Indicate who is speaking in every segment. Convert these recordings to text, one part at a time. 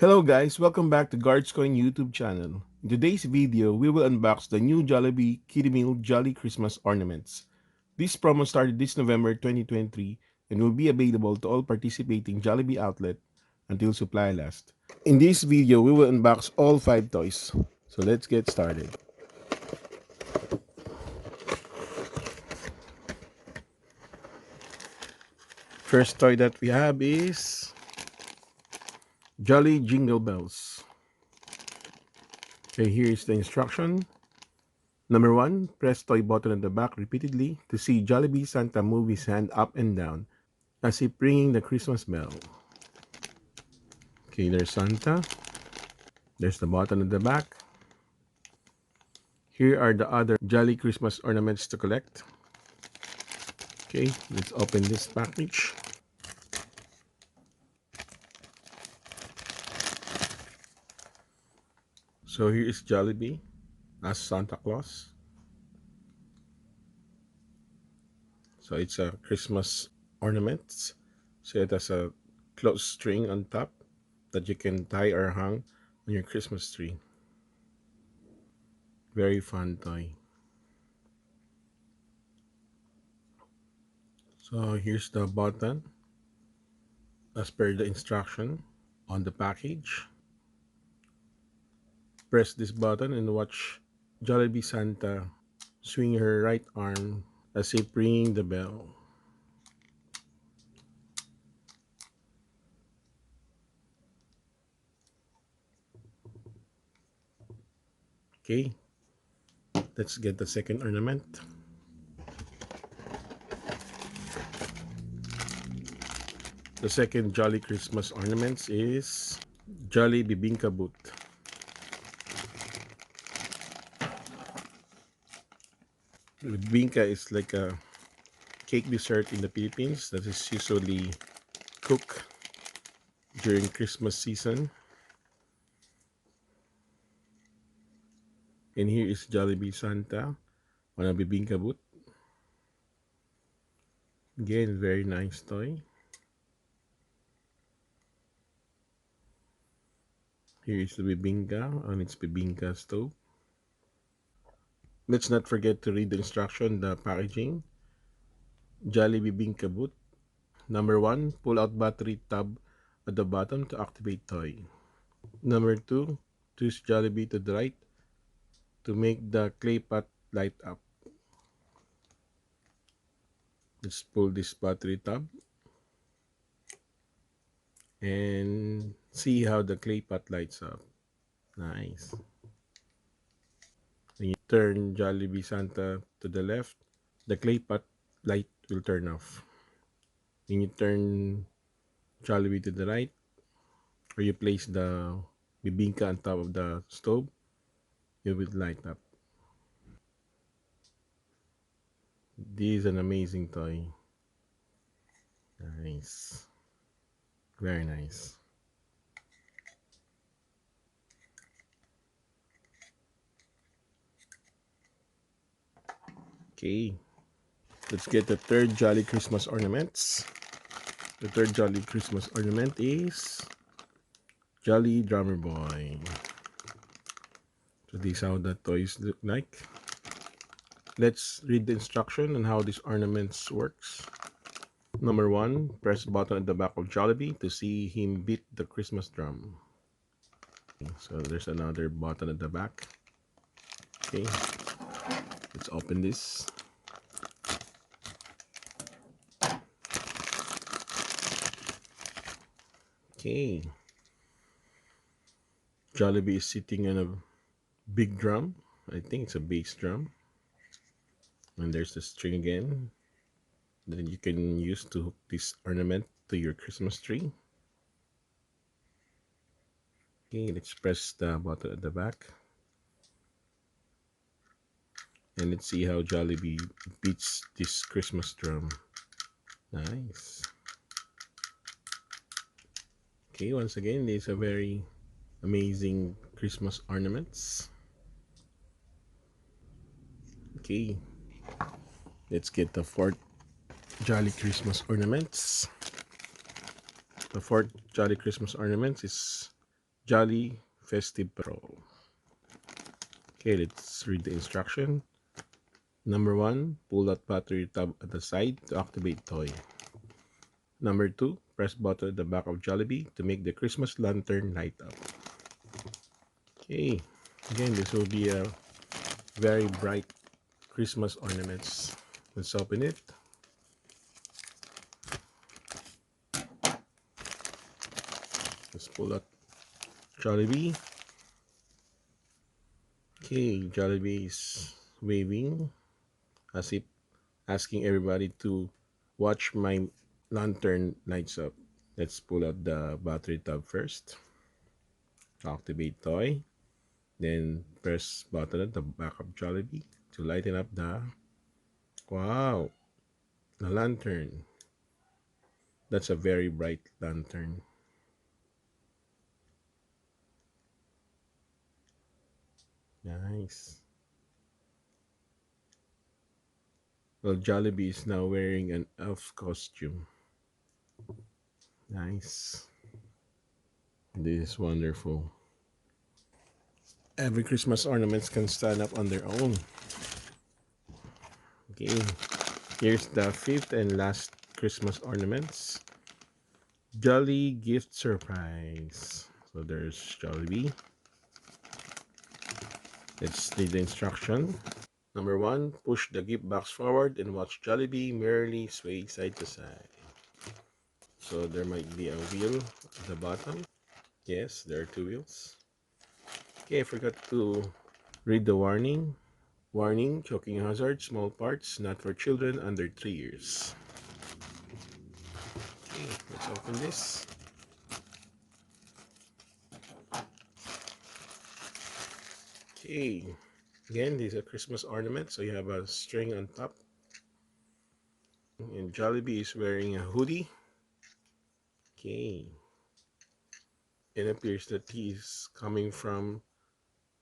Speaker 1: Hello guys, welcome back to Gards YouTube channel. In today's video, we will unbox the new Jollibee Kiddie Meal Jolly Christmas Ornaments. This promo started this November 2023 and will be available to all participating Jollibee outlet until supply lasts. In this video, we will unbox all 5 toys. So let's get started. First toy that we have is Jolly Jingle Bells. Okay, here is the instruction. Number 1, press toy button at the back repeatedly to see Jollibee Santa move his hand up and down as if ringing the Christmas bell. Okay, there's Santa. There's the button at the back. Here are the other Jolly Christmas ornaments to collect. Okay, let's open this package. So here is Jollibee as Santa Claus. So it's a Christmas ornament. So it has a close string on top that you can tie or hang on your Christmas tree. Very fun toy. So here's the button as per the instruction on the package. Press this button and watch Jollibee Santa swing her right arm as if ringing the bell. Okay, let's get the second ornament. The second Jolly Christmas ornaments is Jolly Bibingka boot. Bibingka is like a cake dessert in the Philippines that is usually cooked during Christmas season. And here is Jollibee Santa on a Bibingka boot. Again, very nice toy. Here is the Bibingka on its Bibingka stove. Let's not forget to read the instruction, the packaging. Jolly Bibingka boot. Number 1, pull out battery tab at the bottom to activate toy. Number 2, twist Jollibee to the right to make the clay pot light up. Let's pull this battery tab and see how the clay pot lights up. Nice. When you turn Jollibee Santa to the left, the clay pot light will turn off. When you turn Jollibee to the right, or you place the bibingka on top of the stove, it will light up. This is an amazing toy. Nice. Very nice. Okay. Let's get the third Jolly Christmas ornaments. The third Jolly Christmas ornament is Jolly Drummer Boy. So these are how the toys look like. Let's read the instruction on how this ornaments works. Number 1, press button at the back of Jollibee to see him beat the Christmas drum. So there's another button at the back. Okay, let's open this. Okay, Jollibee is sitting on a big drum. I think it's a bass drum. And there's the string again that you can use to hook this ornament to your Christmas tree. Okay, let's press the button at the back. And let's see how Jollibee beats this Christmas drum. Nice. Okay, once again, these are very amazing Christmas ornaments. Okay, let's get the fourth Jolly Christmas ornaments. The fourth Jolly Christmas ornaments is Jolly Festive Parol. Okay, let's read the instruction. Number 1, pull that battery tab at the side to activate toy. Number 2, press button at the back of Jollibee to make the Christmas lantern light up. Okay, again, this will be a very bright Christmas ornaments. Let's open it. Let's pull out Jollibee. Okay, Jollibee is waving as if asking everybody to watch my lantern lights up. Let's pull out the battery tab first. Activate toy. Then press button at the back of Jollibee to lighten up the wow, the lantern. That's a very bright lantern. Nice. Well, Jollibee is now wearing an elf costume. Nice. This is wonderful. Every Christmas ornaments can stand up on their own. Okay, here's the fifth and last Christmas ornaments. Jolly gift surprise. So there's Jollibee. Let's read the instruction. Number 1, push the gift box forward and watch Jollibee merrily sway side to side. So there might be a wheel at the bottom. Yes, there are 2 wheels. Okay, I forgot to read the warning. Warning, choking hazard, small parts, not for children under 3 years. Okay, let's open this. Okay, again, these are Christmas ornaments. So you have a string on top. And Jollibee is wearing a hoodie. Okay. It appears that he is coming from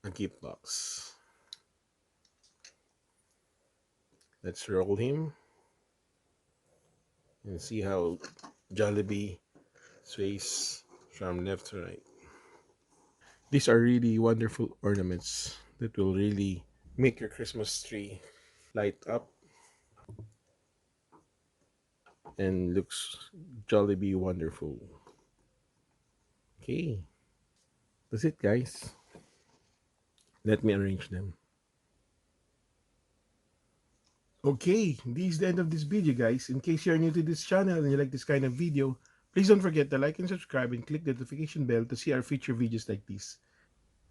Speaker 1: a gift box. Let's roll him and see how Jollibee sways from left to right. These are really wonderful ornaments that will really make your Christmas tree light up and looks Jollibee wonderful. Okay, that's it, guys. Let me arrange them. Okay, this is the end of this video, guys. In case you're new to this channel and you like this kind of video, please don't forget to like and subscribe and click the notification bell to see our future videos like this.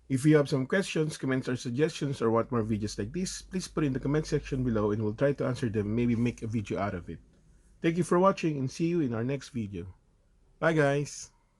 Speaker 1: If you have some questions, comments, or suggestions, or want more videos like this, please put in the comment section below and we'll try to answer them, maybe make a video out of it. Thank you for watching and see you in our next video. Bye, guys!